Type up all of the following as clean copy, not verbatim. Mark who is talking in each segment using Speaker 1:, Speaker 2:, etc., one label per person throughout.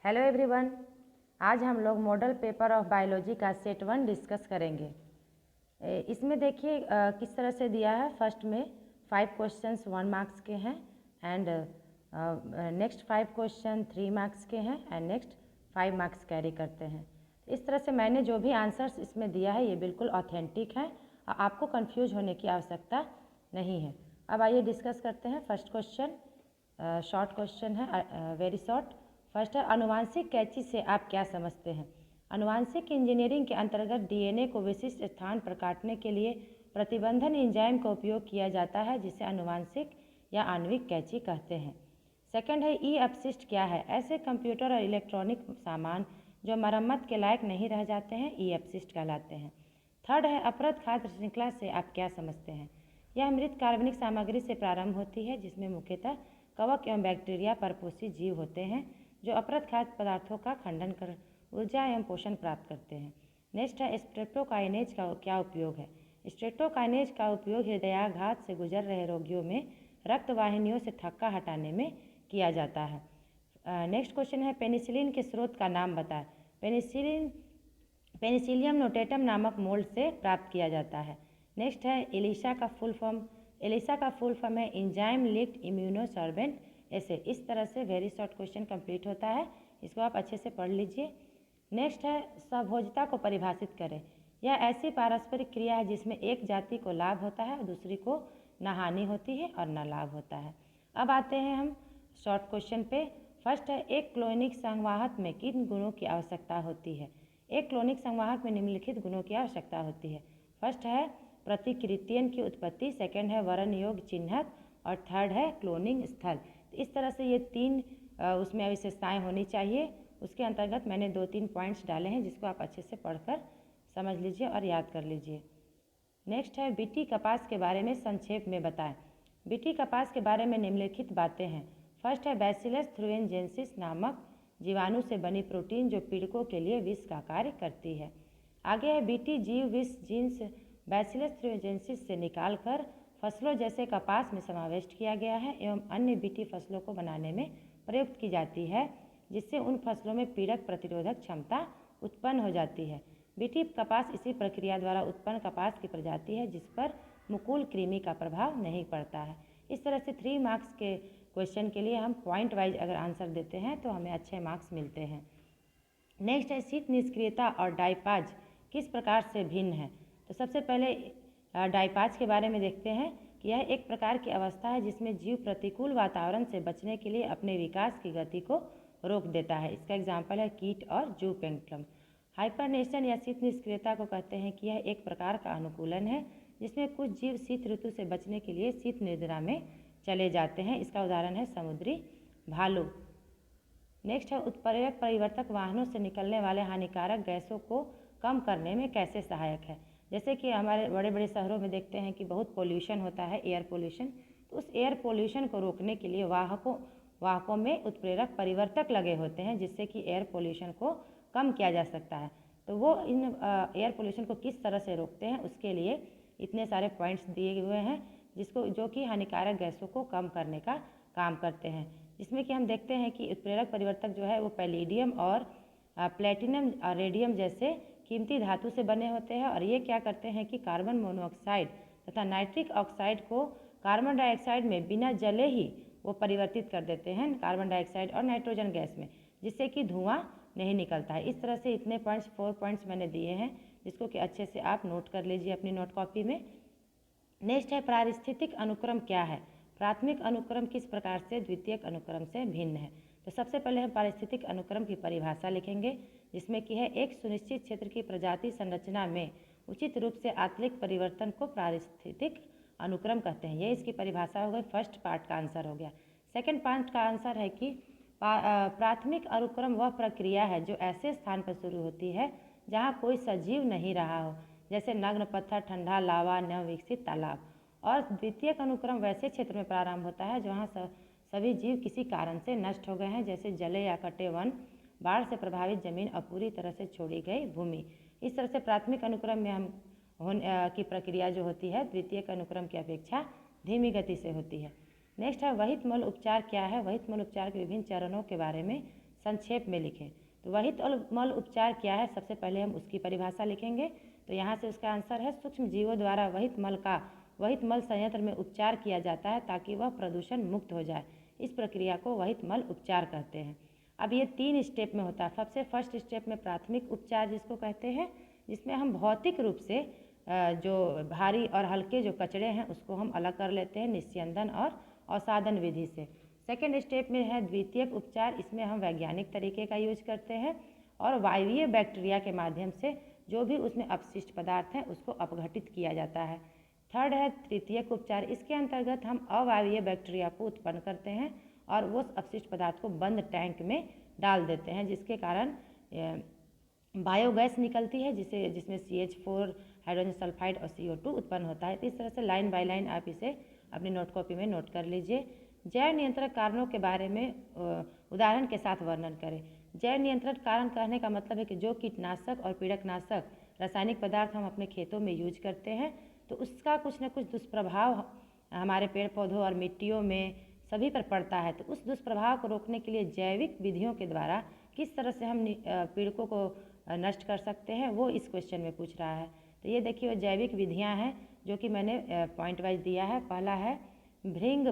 Speaker 1: Hello everyone, आज हम लोग मॉडल पेपर ऑफ बायोलॉजी का सेट 1 डिस्कस करेंगे। इसमें देखिए किस तरह से दिया है। फर्स्ट में 5 क्वेश्चंस 1 मार्क्स के हैं एंड नेक्स्ट 5 क्वेश्चन 3 मार्क्स के हैं एंड नेक्स्ट 5 मार्क्स कैरी करते हैं। इस तरह से मैंने जो भी आंसर्स इसमें दिया है ये बिल्कुल ऑथेंटिक है और आपको कंफ्यूज होने की आवश्यकता नहीं है। अब आइए डिस्कस करते हैं। फर्स्ट क्वेश्चन शॉर्ट क्वेश्चन है, वेरी शॉर्ट। फर्स्ट है, अनुवांशिक कैंची से आप क्या समझते हैं? अनुवांशिक इंजीनियरिंग के अंतर्गत डीएनए को विशिष्ट स्थान पर काटने के लिए प्रतिबंधन एंजाइम का उपयोग किया जाता है जिसे अनुवांशिक या आणविक कैंची कहते हैं। सेकंड है, ई अपशिष्ट क्या है? ऐसे कंप्यूटर और इलेक्ट्रॉनिक सामान जो मरम्मत के लायक नहीं रह जाते हैं ई अपशिष्ट कहलाते हैं। थर्ड है, अपरद खाद्य श्रृंखला से आप क्या समझते हैं? यह मृत कार्बनिक सामग्री से प्रारंभ होती है जिसमें मुख्यतः कवक एवं बैक्टीरिया परपोषी जीव होते हैं जो अपरद खाद्य पदार्थों का खंडन कर ऊर्जा एवं पोषण प्राप्त करते हैं। नेक्स्ट है, स्ट्रेप्टोकाइनेज का क्या उपयोग है? स्ट्रेप्टोकाइनेज का उपयोग हृदयाघात से गुजर रहे रोगियों में रक्त वाहिनियों से थक्का हटाने में किया जाता है। नेक्स्ट क्वेश्चन है, पेनिसिलिन के स्रोत का नाम बताएं। पेनिसिलियम नोटेटम नामक मोल्ड से प्राप्त किया जाता है। नेक्स्ट है, एलिसा का फुल फॉर्म है एंजाइम लिंक्ड इम्यूनोसॉर्बेंट ऐसे। इस तरह से वेरी शॉर्ट क्वेश्चन कंप्लीट होता है, इसको आप अच्छे से पढ़ लीजिए। नेक्स्ट है, सहभोज्यता को परिभाषित करें। यह ऐसी पारस्परिक क्रिया है जिसमें एक जाति को लाभ होता है और दूसरी को न हानि होती है और न लाभ होता है। अब आते हैं हम शॉर्ट क्वेश्चन पे। फर्स्ट है, एक क्लोनिक संवाहक में किन गुणों की आवश्यकता होती है? एक क्लोनिक संवाहक में निम्नलिखित गुणों की आवश्यकता होती है। फर्स्ट है प्रतिकृतियन की उत्पत्ति, सेकंड है वर्ण योग चिन्हक और थर्ड है क्लोनिंग स्थल। इस तरह से ये 3 उसमें विशेषताएँ होनी चाहिए। उसके अंतर्गत मैंने 2-3 पॉइंट्स डाले हैं जिसको आप अच्छे से पढ़कर समझ लीजिए और याद कर लीजिए। नेक्स्ट है, बीटी कपास के बारे में संक्षेप में बताएं। बीटी कपास के बारे में निम्नलिखित बातें हैं। फर्स्ट है, बैसिलस थ्रुएंजेंसिस नामक जीवाणु से बनी प्रोटीन जो पीड़कों के लिए विष का कार्य करती है। आगे है, बीटी जीव विष जीन्स बैसिलस थ्रुएंजेंसिस से निकालकर फसलों जैसे कपास में समाविष्ट किया गया है एवं अन्य बीटी फसलों को बनाने में प्रयुक्त की जाती है जिससे उन फसलों में पीड़क प्रतिरोधक क्षमता उत्पन्न हो जाती है। बीटी कपास इसी प्रक्रिया द्वारा उत्पन्न कपास की प्रजाति है जिस पर मुकुल कृमि का प्रभाव नहीं पड़ता है। इस तरह से 3 मार्क्स के क्वेश्चन के लिए हम पॉइंट वाइज अगर आंसर देते हैं तो हमें अच्छे मार्क्स मिलते हैं। नेक्स्ट है, शीत निष्क्रियता और डाइपाज किस प्रकार से भिन्न है? तो सबसे पहले डाइपाज के बारे में देखते हैं कि यह एक प्रकार की अवस्था है जिसमें जीव प्रतिकूल वातावरण से बचने के लिए अपने विकास की गति को रोक देता है। इसका एग्जाम्पल है कीट और जूपेंट्रम। हाइपरनेशन या शीत निष्क्रियता को कहते हैं कि यह एक प्रकार का अनुकूलन है जिसमें कुछ जीव शीत ऋतु से बचने के लिए शीत निद्रा में चले जाते हैं। इसका उदाहरण है समुद्री भालू। नेक्स्ट है, उत्प्रेरक परिवर्तक वाहनों से निकलने वाले हानिकारक गैसों को कम करने में कैसे सहायक है? जैसे कि हमारे बड़े बड़े शहरों में देखते हैं कि बहुत पोल्यूशन होता है, एयर पोल्यूशन। तो उस एयर पोल्यूशन को रोकने के लिए वाहकों में उत्प्रेरक परिवर्तक लगे होते हैं जिससे कि एयर पोल्यूशन को कम किया जा सकता है। तो वो इन एयर पोल्यूशन को किस तरह से रोकते हैं उसके लिए इतने सारे पॉइंट्स दिए हुए हैं जो कि हानिकारक गैसों को कम करने का काम करते हैं। जिसमें कि हम देखते हैं कि उत्प्रेरक परिवर्तक जो है वो पैलेडियम और प्लेटिनम और रेडियम जैसे कीमती धातु से बने होते हैं और ये क्या करते हैं कि कार्बन मोनोऑक्साइड तथा नाइट्रिक ऑक्साइड को कार्बन डाइऑक्साइड में बिना जले ही वो परिवर्तित कर देते हैं कार्बन डाइऑक्साइड और नाइट्रोजन गैस में, जिससे कि धुआं नहीं निकलता है। इस तरह से इतने पॉइंट्स 4 पॉइंट्स मैंने दिए हैं जिसको कि अच्छे से आप नोट कर लीजिए अपनी नोट कॉपी में। नेक्स्ट है, पारिस्थितिक अनुक्रम क्या है? प्राथमिक अनुक्रम किस प्रकार से द्वितीयक अनुक्रम से भिन्न है? तो सबसे पहले हम पारिस्थितिक अनुक्रम की परिभाषा लिखेंगे जिसमें कि है एक सुनिश्चित क्षेत्र की प्रजाति संरचना में उचित रूप से आंतरिक परिवर्तन को पारिस्थितिक अनुक्रम कहते हैं। ये इसकी परिभाषा हो गई, फर्स्ट पार्ट का आंसर हो गया। सेकंड पार्ट का आंसर है कि प्राथमिक अनुक्रम वह प्रक्रिया है जो ऐसे स्थान पर शुरू होती है जहाँ कोई सजीव नहीं रहा हो, जैसे नग्न पत्थर, ठंडा लावा, नवविकसित तालाब। और द्वितीयक अनुक्रम वैसे क्षेत्र में प्रारंभ होता है जहाँ सभी जीव किसी कारण से नष्ट हो गए हैं, जैसे जले या कटे वन, बाढ़ से प्रभावित जमीन और पूरी तरह से छोड़ी गई भूमि। इस तरह से प्राथमिक अनुक्रम में हम की प्रक्रिया जो होती है द्वितीयक अनुक्रम की अपेक्षा धीमी गति से होती है। नेक्स्ट है, वहित मल उपचार क्या है? वहित मल उपचार के विभिन्न चरणों के बारे में संक्षेप में लिखें। तो वहित मल उपचार क्या है, सबसे पहले हम उसकी परिभाषा लिखेंगे। तो यहाँ से उसका आंसर है, सूक्ष्म जीवों द्वारा वहित मल संयंत्र में उपचार किया जाता है ताकि वह प्रदूषण मुक्त हो जाए। इस प्रक्रिया को वहित मल उपचार कहते हैं। अब ये 3 स्टेप में होता है। सबसे फर्स्ट स्टेप में प्राथमिक उपचार जिसको कहते हैं, जिसमें हम भौतिक रूप से जो भारी और हल्के जो कचरे हैं उसको हम अलग कर लेते हैं निस्यंदन और अवसादन विधि से। सेकेंड स्टेप में है द्वितीयक उपचार, इसमें हम वैज्ञानिक तरीके का यूज करते हैं और वायवीय बैक्टीरिया के माध्यम से जो भी उसमें अपशिष्ट पदार्थ हैं उसको अपघटित किया जाता है। थर्ड है तृतीयक उपचार, इसके अंतर्गत हम अवायवीय बैक्टीरिया को उत्पन्न करते हैं और वो अपशिष्ट पदार्थ को बंद टैंक में डाल देते हैं, जिसके कारण बायोगैस निकलती है जिसमें CH4 हाइड्रोजन सल्फाइड और CO2 उत्पन्न होता है। तो इस तरह से लाइन बाय लाइन आप इसे अपनी नोट कॉपी में नोट कर लीजिए। जैव नियंत्रण कारणों के बारे में उदाहरण के साथ वर्णन करें। जैव नियंत्रण कारण कहने का मतलब है कि जो कीटनाशक और पीड़कनाशक रासायनिक पदार्थ हम अपने खेतों में यूज करते हैं तो उसका कुछ न कुछ दुष्प्रभाव हमारे पेड़ पौधों और मिट्टियों में सभी पर पड़ता है। तो उस दुष्प्रभाव को रोकने के लिए जैविक विधियों के द्वारा किस तरह से हम पीड़कों को नष्ट कर सकते हैं वो इस क्वेश्चन में पूछ रहा है। तो ये देखिए वो जैविक विधियाँ हैं जो कि मैंने पॉइंट वाइज दिया है। पहला है भृंग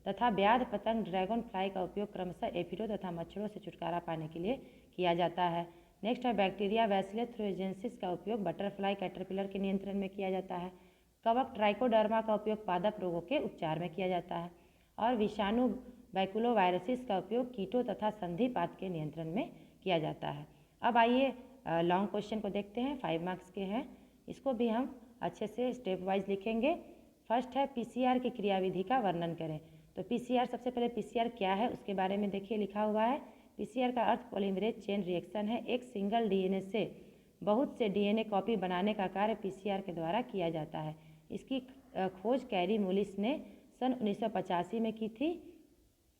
Speaker 1: तथा व्याध पतंग ड्रैगन फ्लाई का उपयोग क्रमशः एफिडों तथा मच्छरों से छुटकारा पाने के लिए किया जाता है। नेक्स्ट है बैक्टीरिया बैसिलस थ्रोजेंसिस का उपयोग बटरफ्लाई कैटरपिलर के नियंत्रण में किया जाता है। कवक ट्राइकोडर्मा का उपयोग पादप रोगों के उपचार में किया जाता है और विषाणु बैकुलोवायरसिस का उपयोग कीटों तथा संधिपात के नियंत्रण में किया जाता है। अब आइए लॉन्ग क्वेश्चन को देखते हैं, 5 मार्क्स के हैं। इसको भी हम अच्छे से स्टेप वाइज लिखेंगे। फर्स्ट है PCR की क्रियाविधि का वर्णन करें। तो PCR सबसे पहले PCR क्या है उसके बारे में देखिए लिखा हुआ है। PCR का अर्थ पॉलीमरेज चेन रिएक्शन है। एक सिंगल DNA से बहुत से DNA कॉपी बनाने का कार्य PCR के द्वारा किया जाता है। इसकी खोज कैरी मुलिस ने सन 1985 में की थी।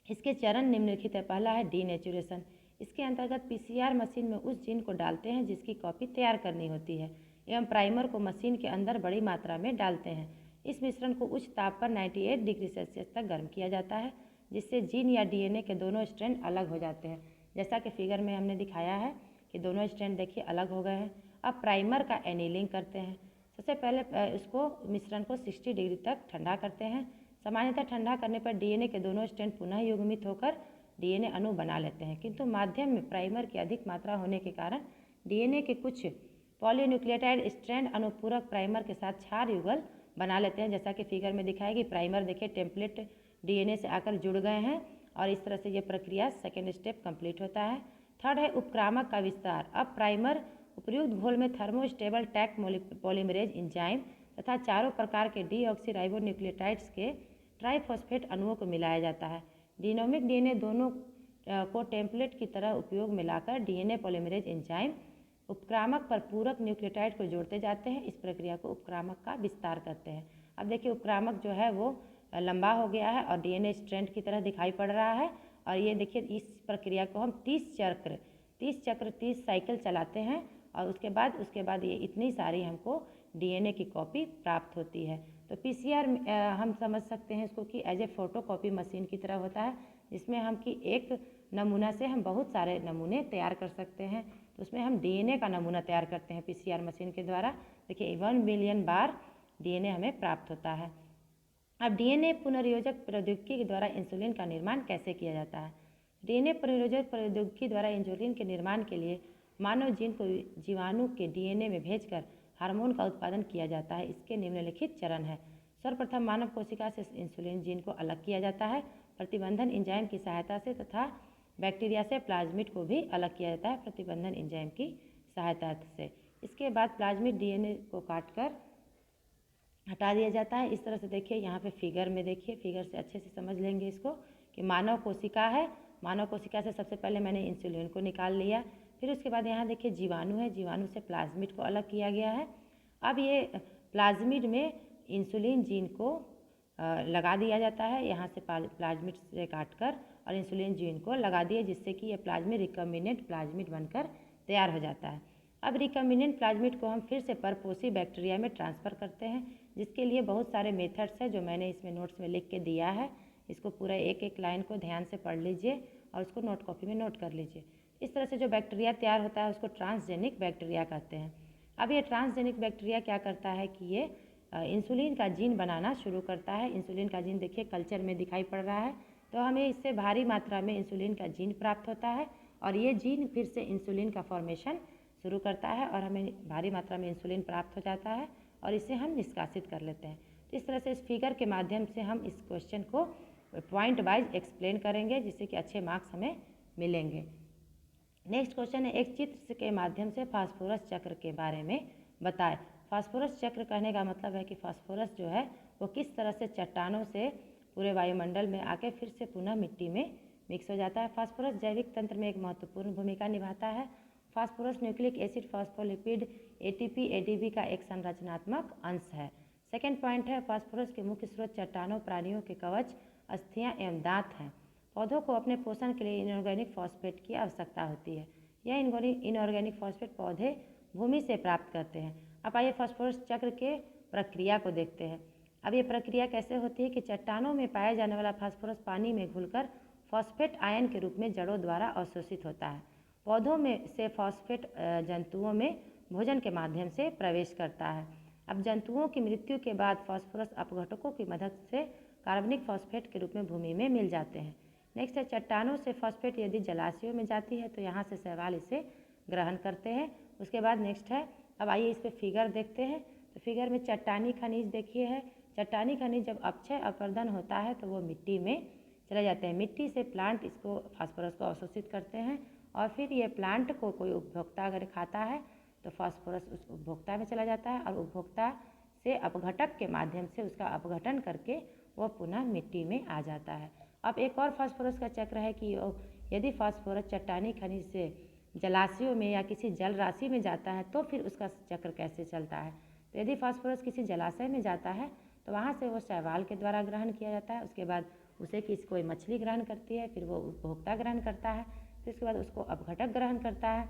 Speaker 1: इसके चरण निम्नलिखित है। पहला है डीनेचुरेशन। इसके अंतर्गत PCR मशीन में उस जीन को डालते हैं जिसकी कॉपी तैयार करनी होती है एवं प्राइमर को मशीन के अंदर बड़ी मात्रा में डालते हैं। इस मिश्रण को उच्च ताप पर 98 डिग्री सेल्सियस तक गर्म किया जाता है जिससे जीन या DNA के दोनों स्ट्रैंड अलग हो जाते हैं। जैसा कि फिगर में हमने दिखाया है कि दोनों स्ट्रैंड देखिए अलग हो गए हैं। अब प्राइमर का एनीलिंग करते हैं। सबसे पहले इसको मिश्रण को 60 डिग्री तक ठंडा करते हैं। सामान्यतः ठंडा करने पर DNA के दोनों स्ट्रैंड पुनः युग्मित होकर DNA अणु बना लेते हैं, किंतु माध्यम में प्राइमर की अधिक मात्रा होने के कारण DNA के कुछ पॉलीन्यूक्लियोटाइड स्ट्रैंड अनुपूरक प्राइमर के साथ क्षार युगल बना लेते हैं। जैसा कि फिगर में दिखाया कि प्राइमर देखिए टेम्पलेट DNA से आकर जुड़ गए हैं और इस तरह से ये प्रक्रिया सेकेंड स्टेप कंप्लीट होता है। थर्ड है उपक्रामक का विस्तार। अब प्राइमर उपयुक्त घोल में थर्मोस्टेबल टैक पॉलीमरेज इंजाइम तथा चारों प्रकार के डीऑक्सीराइबोन्यूक्लियोटाइड्स के ट्राइफॉस्फेट अणुओं को मिलाया जाता है। डिनोमिक DNA दोनों को टेम्पलेट की तरह उपयोग में लाकर DNA पॉलीमरेज एंजाइम उपक्रामक पर पूरक न्यूक्लियोटाइड को जोड़ते जाते हैं। इस प्रक्रिया को उपक्रामक का विस्तार कहते हैं। अब देखिए उपक्रामक जो है वो लंबा हो गया है और DNA स्ट्रैंड की तरह दिखाई पड़ रहा है और ये देखिए इस प्रक्रिया को हम 30 साइकिल चलाते हैं और उसके बाद ये इतनी सारी हमको DNA की कॉपी प्राप्त होती है। तो PCR हम समझ सकते हैं इसको कि as a photo copy machine की तरह होता है, जिसमें हम कि एक नमूना से हम बहुत सारे नमूने तैयार कर सकते हैं। तो उसमें हम DNA का नमूना तैयार करते हैं PCR मशीन के द्वारा। देखिए 1 बिलियन बार DNA हमें प्राप्त होता है। अब DNA पुनर्योजक प्रौद्योगिकी के द्वारा इंसुलिन का निर्माण कैसे किया जाता है। DNA पुनर्योजक प्रौद्योगिकी द्वारा इंसुलिन के निर्माण के लिए मानव जीन को जीवाणु के DNA में भेजकर हार्मोन का उत्पादन किया जाता है। इसके निम्नलिखित चरण है। सर्वप्रथम मानव कोशिका से इंसुलिन जीन को अलग किया जाता है प्रतिबंधन एंजाइम की सहायता से तथा बैक्टीरिया से प्लाज्मिड को भी अलग किया जाता है प्रतिबंधन एंजाइम की सहायता से। इसके बाद प्लाज्मिड DNA को काटकर हटा दिया जाता है। इस तरह से देखिए यहाँ पे फिगर में देखिए, फिगर से अच्छे से समझ लेंगे इसको कि मानव कोशिका है। मानव कोशिका से सबसे पहले मैंने इंसुलिन को निकाल लिया, फिर उसके बाद यहाँ देखिए जीवाणु है, जीवाणु से प्लाज्मिड को अलग किया गया है। अब ये प्लाज्मिड में इंसुलिन जीन को लगा दिया जाता है, यहाँ से प्लाज्मिड से काटकर और इंसुलिन जीन को लगा दिए, जिससे कि ये प्लाज्मिड रिकम्बिनेंट प्लाज्मिड बनकर तैयार हो जाता है। अब रिकम्बिनेंट प्लाज्मिड को हम फिर से परपोषी बैक्टीरिया में ट्रांसफ़र करते हैं, जिसके लिए बहुत सारे मेथड्स हैं जो मैंने इसमें नोट्स में लिख के दिया है। इसको पूरा एक एक लाइन को ध्यान से पढ़ लीजिए और उसको नोट कॉपी में नोट कर लीजिए। इस तरह से जो बैक्टीरिया तैयार होता है उसको ट्रांसजेनिक बैक्टीरिया कहते हैं। अब ये ट्रांसजेनिक बैक्टीरिया क्या करता है कि ये इंसुलिन का जीन बनाना शुरू करता है। इंसुलिन का जीन देखिए कल्चर में दिखाई पड़ रहा है, तो हमें इससे भारी मात्रा में इंसुलिन का जीन प्राप्त होता है और ये जीन फिर से इंसुलिन का फॉर्मेशन शुरू करता है और हमें भारी मात्रा में इंसुलिन प्राप्त हो जाता है और इसे हम निष्कासित कर लेते हैं। तो इस तरह से इस फिगर के माध्यम से हम इस क्वेश्चन को पॉइंट वाइज एक्सप्लेन करेंगे, जिससे कि अच्छे मार्क्स हमें मिलेंगे। नेक्स्ट क्वेश्चन है, एक चित्र के माध्यम से फास्फोरस चक्र के बारे में बताएं। फास्फोरस चक्र कहने का मतलब है कि फास्फोरस जो है वो किस तरह से चट्टानों से पूरे वायुमंडल में आके फिर से पुनः मिट्टी में मिक्स हो जाता है। फास्फोरस जैविक तंत्र में एक महत्वपूर्ण भूमिका निभाता है। Phosphorus nucleic acid phospholipid ATP ADP का एक संरचनात्मक अंश है। सेकेंड पॉइंट है, फास्फोरस के मुख्य स्रोत चट्टानों, प्राणियों के कवच, अस्थियां एवं दांत हैं। पौधों को अपने पोषण के लिए इनऑर्गेनिक फॉस्फेट की आवश्यकता होती है। यह इनऑर्गेनिक फॉस्फेट पौधे भूमि से प्राप्त करते हैं। अब आइए फास्फोरस चक्र के प्रक्रिया को देखते हैं। अब ये प्रक्रिया कैसे होती है कि चट्टानों में पाया जाने वाला फास्फोरस पानी में घुलकर फॉस्फेट आयन के रूप में जड़ों द्वारा अवशोषित होता है। पौधों में से फॉस्फेट जंतुओं में भोजन के माध्यम से प्रवेश करता है। अब जंतुओं की मृत्यु के बाद फास्फोरस अपघटकों की मदद से कार्बनिक फॉस्फेट के रूप में भूमि में मिल जाते हैं। नेक्स्ट है, चट्टानों से फॉस्फेट यदि जलाशयों में जाती है तो यहाँ से शैवाल इसे ग्रहण करते हैं। उसके बाद नेक्स्ट है, अब आइए इस पर फिगर देखते हैं। तो फिगर में चट्टानी खनिज देखिए है। चट्टानी खनिज जब अक्षय अपर्दन होता है तो वो मिट्टी में चले जाते हैं। मिट्टी से प्लांट इसको फास्फोरस को अवशोषित करते हैं और फिर ये प्लांट को कोई उपभोक्ता अगर खाता है तो फास्फोरस उस उपभोक्ता में चला जाता है और उपभोक्ता से अपघटक के माध्यम से उसका अपघटन करके वह पुनः मिट्टी में आ जाता है। अब एक और फास्फोरस का चक्र है कि यदि फास्फोरस चट्टानी खनिज से जलाशयों में या किसी जल राशि में जाता है तो फिर उसका चक्र कैसे चलता है। तो यदि फास्फोरस किसी जलाशय में जाता है तो वहाँ से वो शैवाल के द्वारा ग्रहण किया जाता है। उसके बाद उसे कोई मछली ग्रहण करती है, फिर वो उपभोक्ता ग्रहण करता है, फिर उसके बाद उसको अपघटक ग्रहण करता है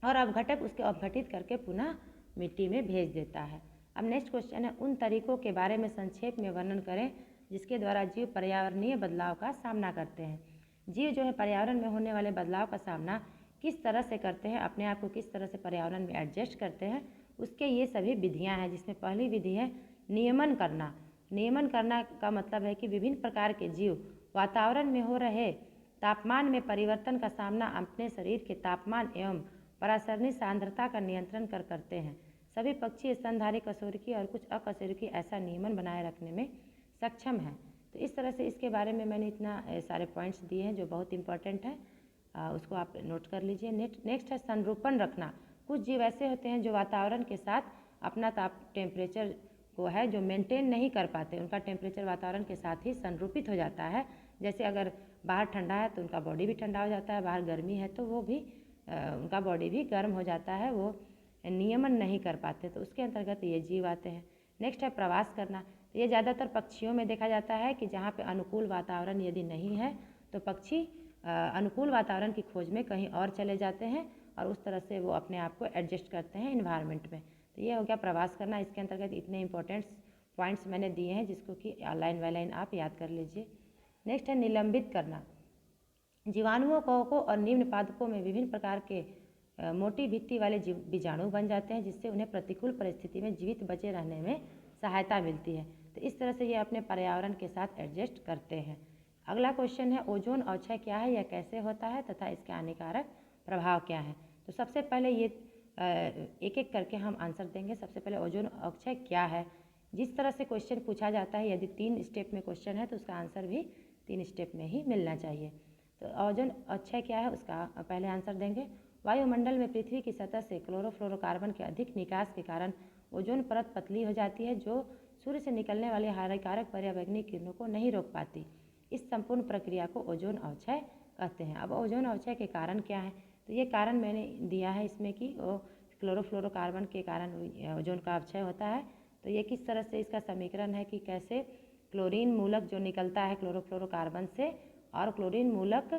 Speaker 1: और अपघटक उसके अपघटित करके पुनः मिट्टी में भेज देता है। अब नेक्स्ट क्वेश्चन है, उन तरीकों के बारे में संक्षेप में वर्णन करें जिसके द्वारा जीव पर्यावरणीय बदलाव का सामना करते हैं। जीव जो है पर्यावरण में होने वाले बदलाव का सामना किस तरह से करते हैं, अपने आप को किस तरह से पर्यावरण में एडजस्ट करते हैं, उसके ये सभी विधियां हैं। जिसमें पहली विधि है नियमन करना। नियमन करना का मतलब है कि विभिन्न प्रकार के जीव वातावरण में हो रहे तापमान में परिवर्तन का सामना अपने शरीर के तापमान एवं परासरणी सांद्रता का नियंत्रण करते हैं। सभी पक्षी, स्तनधारी कशेरुकी और कुछ अकशेरुकी ऐसा नियमन बनाए रखने में सक्षम है। तो इस तरह से इसके बारे में मैंने इतना सारे पॉइंट्स दिए हैं जो बहुत इंपॉर्टेंट है, उसको आप नोट कर लीजिए। नेक्स्ट है संरूपण रखना। कुछ जीव ऐसे होते हैं जो वातावरण के साथ अपना टेम्परेचर को है जो मेंटेन नहीं कर पाते, उनका टेम्परेचर वातावरण के साथ ही संरूपित हो जाता है। जैसे अगर बाहर ठंडा है तो उनका बॉडी भी ठंडा हो जाता है, बाहर गर्मी है तो वो भी उनका बॉडी भी गर्म हो जाता है, वो नियमन नहीं कर पाते, तो उसके अंतर्गत ये जीव आते हैं। नेक्स्ट है प्रवास करना। तो ये ज़्यादातर पक्षियों में देखा जाता है कि जहाँ पे अनुकूल वातावरण यदि नहीं है तो पक्षी अनुकूल वातावरण की खोज में कहीं और चले जाते हैं और उस तरह से वो अपने आप को एडजस्ट करते हैं इन्वायरमेंट में। तो ये हो गया प्रवास करना। इसके अंतर्गत इतने इंपॉर्टेंट पॉइंट्स मैंने दिए हैं जिसको कि लाइन बाय लाइन आप याद कर लीजिए। नेक्स्ट है निलंबित करना। जीवाणुओं, कवकों और निम्न पादपों में विभिन्न प्रकार के मोटी भित्ति वाले बीजाणु बन जाते हैं जिससे उन्हें प्रतिकूल परिस्थिति में जीवित बचे रहने में सहायता मिलती है। तो इस तरह से ये अपने पर्यावरण के साथ एडजस्ट करते हैं। अगला क्वेश्चन है ओजोन अवक्षय क्या है, यह कैसे होता है तथा इसके हानिकारक प्रभाव क्या है। तो सबसे पहले ये एक एक करके हम आंसर देंगे। सबसे पहले ओजोन अवक्षय क्या है। जिस तरह से क्वेश्चन पूछा जाता है, यदि 3 स्टेप में क्वेश्चन है तो उसका आंसर भी 3 स्टेप में ही मिलना चाहिए। तो ओजोन अवक्षय क्या है उसका पहले आंसर देंगे। वायुमंडल में पृथ्वी की सतह से क्लोरोफ्लोरोकार्बन के अधिक निकास के कारण ओजोन परत पतली हो जाती है जो सूर्य से निकलने वाली हानिकारक पर्यावरणीय किरणों को नहीं रोक पाती। इस संपूर्ण प्रक्रिया को ओजोन अवक्षय कहते हैं। अब ओजोन अवक्षय के कारण क्या है, तो ये कारण मैंने दिया है इसमें कि क्लोरोफ्लोरोकार्बन के कारण ओजोन का अवक्षय होता है। तो ये किस तरह से इसका समीकरण है कि कैसे क्लोरीन मूलक जो निकलता है क्लोरोफ्लोरोकार्बन से और क्लोरीन मूलक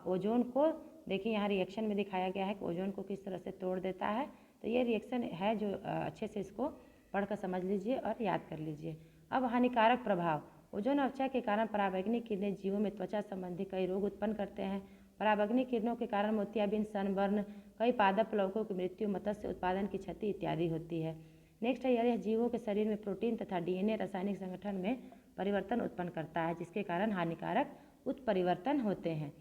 Speaker 1: ओजोन को, देखिए यहाँ रिएक्शन में दिखाया गया है कि ओजोन को किस तरह से तोड़ देता है। तो ये रिएक्शन है जो अच्छे से इसको पढ़कर समझ लीजिए और याद कर लीजिए। अब हानिकारक प्रभाव। ओजोन अवक्षय के कारण पराबैंगनी किरणें जीवों में त्वचा संबंधी कई रोग उत्पन्न करते हैं। पराबैंगनी किरणों के कारण मोतियाबिंद, सनबर्न, कई पादप प्लवकों की मृत्यु, मत्स्य उत्पादन की क्षति इत्यादि होती है। नेक्स्ट है, यह जीवों के शरीर में प्रोटीन तथा डीएनए रासायनिक संगठन में परिवर्तन उत्पन्न करता है, जिसके कारण हानिकारक उत्परिवर्तन होते हैं।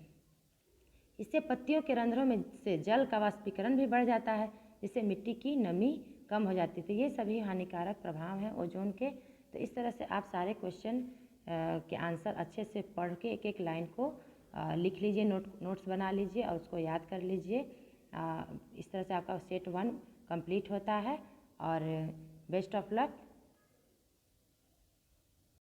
Speaker 1: इससे पत्तियों के रंध्रों में से जल का वाष्पीकरण भी बढ़ जाता है, जिससे मिट्टी की नमी कम हो जाती है। तो ये सभी हानिकारक प्रभाव हैं ओजोन के। तो इस तरह से आप सारे क्वेश्चन के आंसर अच्छे से पढ़ के एक एक लाइन को लिख लीजिए, नोट्स बना लीजिए और उसको याद कर लीजिए। इस तरह से आपका सेट 1 कंप्लीट होता है और बेस्ट ऑफ लक।